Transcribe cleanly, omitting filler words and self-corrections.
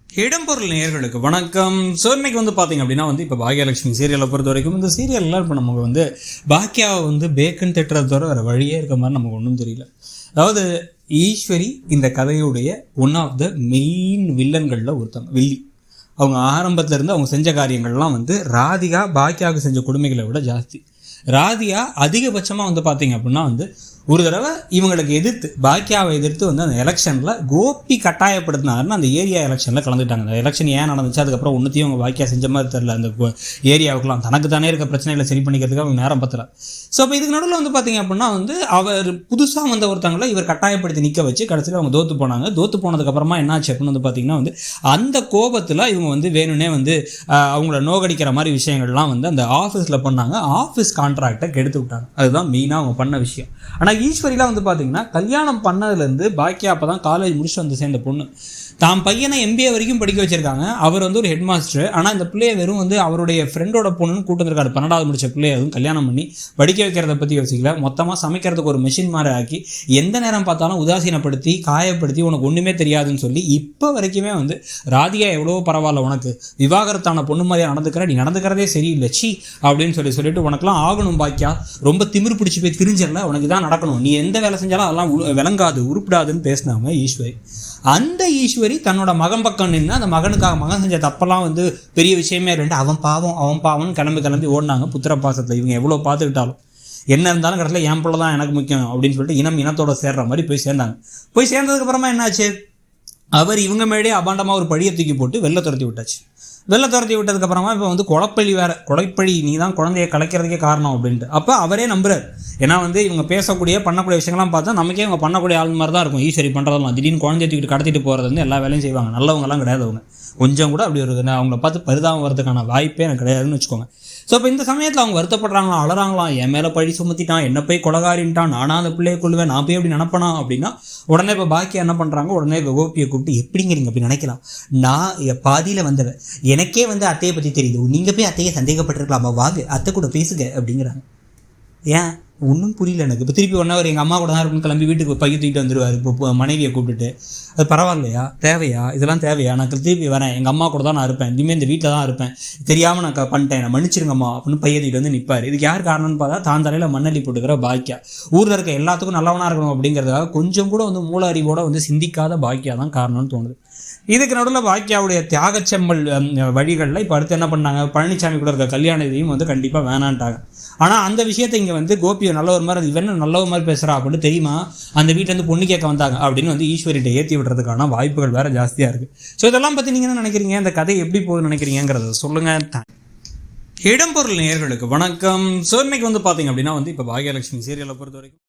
இடம்பொருள் நேயர்களுக்கு வணக்கம். ஸோ இன்னைக்கு பார்த்தீங்க அப்படின்னா இப்போ பாக்யலட்சுமி சீரியலை பொறுத்த வரைக்கும் இந்த சீரியல்லாம் இப்போ நமக்கு பாக்கியாவை பேக்குன்னு திட்டுறது தவிர வேறு வழியே இருக்க மாதிரி நமக்கு ஒன்றும் தெரியல. அதாவது ஈஸ்வரி இந்த கதையுடைய ஒன் ஆஃப் த மெயின் வில்லன்களில் ஒருத்தவங்க, வில்லி. அவங்க ஆரம்பத்தில் இருந்து அவங்க செஞ்ச காரியங்கள்லாம் ராதிகா பாக்கியாவுக்கு செஞ்ச கொடுமைகளை விட ஜாஸ்தி. ராதிகா அதிகபட்சமாக பார்த்தீங்க அப்படின்னா ஒரு தடவை இவங்களுக்கு எதிர்த்து, பாக்கியாவை எதிர்த்து அந்த எலெக்ஷனில் கோபி கட்டாயப்படுத்தினாருன்னு அந்த ஏரியா எலெக்ஷனில் கலந்துட்டாங்க. அந்த எலெக்ஷன் ஏன் நடந்துச்சு, அதுக்கப்புறம் ஒன்றுத்தையும் அவங்க பாக்கியா செஞ்ச மாதிரி தெரில. அந்த ஏரியாவுக்குலாம் தனக்கு தானே இருக்க பிரச்சனைகளை சரி பண்ணிக்கிறதுக்கு அவங்க நேரம் பத்தல. ஸோ அப்போ இதுக்கு நடுவில் பார்த்தீங்க அப்படின்னா அவர் புதுசாக வந்த ஒருத்தங்களை இவர் கட்டாயப்படுத்தி நிற்க வச்சு கடைசியில் அவங்க தோற்று போனாங்க. தோற்று போனதுக்கப்புறமா என்னாச்சு அப்படின்னு பார்த்தீங்கன்னா அந்த கோபத்தில் இவங்க வேணும்னே அவங்கள நோகடிக்கிற மாதிரி விஷயங்கள்லாம் அந்த ஆஃபீஸில் பண்ணாங்க. ஆஃபீஸ் கான்ட்ராக்டை கெடுத்து விட்டாங்க. அதுதான் மெயினாக அவங்க பண்ண விஷயம். ஆனால் ஈஸ்வரிலாம் பார்த்தீங்கன்னா கல்யாணம் பண்ணதுலேருந்து பாக்கியா அப்போ தான் காலேஜ் முடிச்சுட்டு சேர்ந்த பொண்ணு. தான் பையனை MBA வரைக்கும் படிக்க வச்சிருக்காங்க. அவர் ஒரு ஹெட் மாஸ்டர். ஆனால் இந்த பிள்ளையை வெறும் அவருடைய ஃப்ரெண்டோட பொண்ணுன்னு கூட்டு வந்திருக்காரு. 12வது முடிச்ச பிள்ளையை அதுவும் கல்யாணம் பண்ணி படிக்க வைக்கிறத பற்றி யோசிக்கல. மொத்தமாக சமைக்கிறதுக்கு ஒரு மிஷின் மாதிரி ஆக்கி எந்த நேரம் பார்த்தாலும் உதாசீனப்படுத்தி காயப்படுத்தி உனக்கு ஒன்றுமே தெரியாதுன்னு சொல்லி இப்போ வரைக்குமே ராதிகா எவ்வளோ பரவாயில்ல, உனக்கு விவாகரத்தான பொண்ணு மாதிரியாக நடந்துக்கிற, நீ நடந்துக்கிறதே சரியில்லை சி அப்படின்னு சொல்லிட்டு உனக்குலாம் ஆகணும் பாக்கியா, ரொம்ப திமிரு பிடிச்சி போய் திரிஞ்சல, உனக்கு தான் நடக்கணும், நீ எந்த வேலை செஞ்சாலும் அதெல்லாம் விளங்காது உருப்பிடாதுன்னு பேசினாங்க ஈஸ்வரி. அந்த ஈஸ்வரி தன்னோட மகன் பக்கம் நின்று அந்த மகனுக்காக மகன் செஞ்ச தப்பெல்லாம் பெரிய விஷயமே ரெண்டு அவன் பாவம் கிளம்பி ஓடினாங்க புத்திர பாசத்தில். இவங்க எவ்வளோ பார்த்துக்கிட்டாலும் என்ன இருந்தாலும் கடைசியில் என் பிள்ளை தான் எனக்கு முக்கியம் அப்படின்னு சொல்லிட்டு இனத்தோட சேர்ற மாதிரி போய் சேர்ந்தாங்க. போய் சேர்ந்ததுக்கப்புறமா என்னாச்சு, அவர் இவங்க மேலே அபாண்டமாக ஒரு பழியை தூக்கி போட்டு வெளில துரத்தி விட்டாச்சு. வெளில துரத்தி விட்டதுக்கப்புறமா இப்போ கொலைப்பழி வேறு, கொலைப்பழி நீ தான் குழந்தைய கலைக்கிறதுக்கே காரணம் அப்படின்ட்டு. அப்போ அவரே நம்புறார். ஏன்னா இவங்க பேசக்கூடிய பண்ணக்கூடிய விஷயங்கள்லாம் பார்த்தா நமக்கே இவங்க பண்ணக்கூடிய ஆள் மாதிரி தான் இருக்கும். ஈஸ்வரி பண்ணுறதெல்லாம் திடீர்னு குழந்தைய தூக்கிட்டு கடத்திட்டு போகிறது எல்லா வேலையும் செய்வாங்க. நல்லவங்கலாம் கிடையாது. அவங்க கொஞ்சம் கூட அப்படி ஒரு அவங்கள பார்த்து பரிதாபம் வரதுக்கான வாய்ப்பே எனக்கு கிடையாதுன்னு வச்சுக்கோங்க. ஸோ இப்போ இந்த சமயத்தில் அவங்க வருத்தப்படுறாங்களாம், அழறாங்களாம், என் மேலே பழி சுமத்திட்டான், என்ன போய் கொலகாரின்ட்டான், நானாக அந்த பிள்ளையை கொள்ளுவேன், நான் போய் அப்படி நினப்பனா அப்படின்னா உடனே இப்போ பாக்கியா என்ன பண்ணுறாங்க, உடனே இப்போ கோபியை கூப்பிட்டு எப்படிங்கிறீங்க அப்படி நினைக்கலாம், நான் பாதியில் வந்தவன், எனக்கே அத்தையை பற்றி தெரியுது, நீங்கள் போய் அத்தையை சந்தேகப்பட்டிருக்கலாமா, வாங்க அத்தை கூட பேசுங்க அப்படிங்கிறாங்க. ஏன் ஒன்றும் புரியல எனக்கு. இப்போ திருப்பி 1 hour எங்கள் அம்மா கூட தான் இருக்குன்னு கிளம்பி வீட்டுக்கு பைய தூக்கிட்டு வந்துடுவார். இப்போ மனைவியை கூப்பிட்டுட்டு அது பரவாயில்லையா, தேவையா, இதெல்லாம் தேவையா, நான் திருப்பி வரேன், எங்கள் அம்மா கூட தான் நான் இருப்பேன், இனிமேல் இந்த வீட்டில் தான் இருப்பேன், தெரியாமல் நான் பண்ணிட்டேன், நான் மன்னிச்சிருங்கம்மா அப்படின்னு பைய தூக்கிட்டு நிற்பார். இதுக்கு யார் காரணம்னு பார்த்தா தான் தலையில் மண்ணள்ளி போட்டுக்கிற பாக்கியா. ஊரில் இருக்க எல்லாத்துக்கும் நல்லவனாக இருக்கணும் அப்படிங்கிறதுக்காக கொஞ்சம் கூட மூல அறிவோடு சிந்திக்காத பாக்கியா தான் காரணம்னு தோணுது. இதுக்கு நடுவில் பாக்கியாவுடைய தியாகச்செம்மல் வழிகளில் இப்போ அடுத்து என்ன பண்ணாங்க, பழனிசாமி கூட இருக்க கல்யாண இதையும் கண்டிப்பாக வேணான்ட்டாங்க. ஆனால் அந்த விஷயத்தை இங்கே கோபியை நல்லவர் மாதிரி இவன் நல்லவர் மாதிரி பேசுகிறா அப்படின்னு தெரியுமா, அந்த வீட்டிலேருந்து பொண்ணு கேட்க வந்தாங்க அப்படின்னு ஈஸ்வரிட்ட ஏற்றி விடுறதுக்கான வாய்ப்புகள் வேறு ஜாஸ்தியாக இருக்குது. ஸோ இதெல்லாம் பற்றி நீங்கள் என்ன நினைக்கிறீங்க, இந்த கதை எப்படி போகுதுன்னு நினைக்கிறீங்கிறத சொல்லுங்கள். இடம்பொருள் நேயர்களுக்கு வணக்கம். ஸோ இன்னைக்கு பார்த்தீங்க அப்படின்னா இப்போ பாக்யலட்சுமி சீரியலை பொறுத்த வரைக்கும்